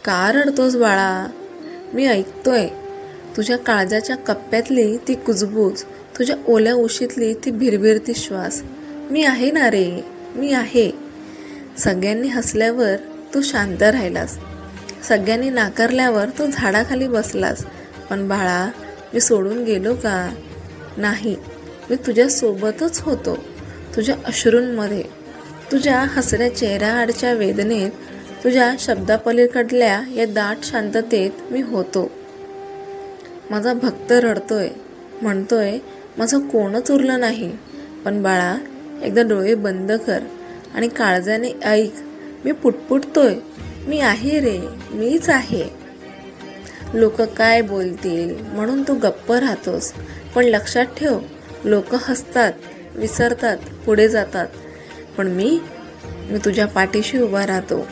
का रडतोस बाळा? मी ऐकतोय. तुझ्या काळजाच्या कप्प्यातली ती कुजबूज, तुझ्या ओल्या उशीतली ती भिरभिरती श्वास. मी आहे ना रे, मी आहे. सगळ्यांनी हसल्यावर तू शांत राहिलास, सगळ्यांनी नाकारल्यावर तू झाडाखाली बसलास. पण बाळा, मी सोडून गेलो का? नाही, मी तुझ्यासोबतच होतो. तुझ्या अश्रूंमध्ये, तुझ्या हसऱ्या चेहऱ्याआडच्या वेदनेत, तुझ्या शब्दापलीकडल्या या दाट शांततेत मी होतो. माझा भक्त रडतोय, म्हणतोय माझं कोणच उरलं नाही. पण बाळा, एकदा डोळे बंद कर आणि काळजाने ऐक. मी पुटपुटतोय, मी आहे रे, मीच आहे. लोक काय बोलतील म्हणून तू गप्प राहतोस, पण लक्षात ठेव, लोक हसतात, विसरतात, पुढे जातात, पण मी तुझ्या पाठीशी उभा राहतो.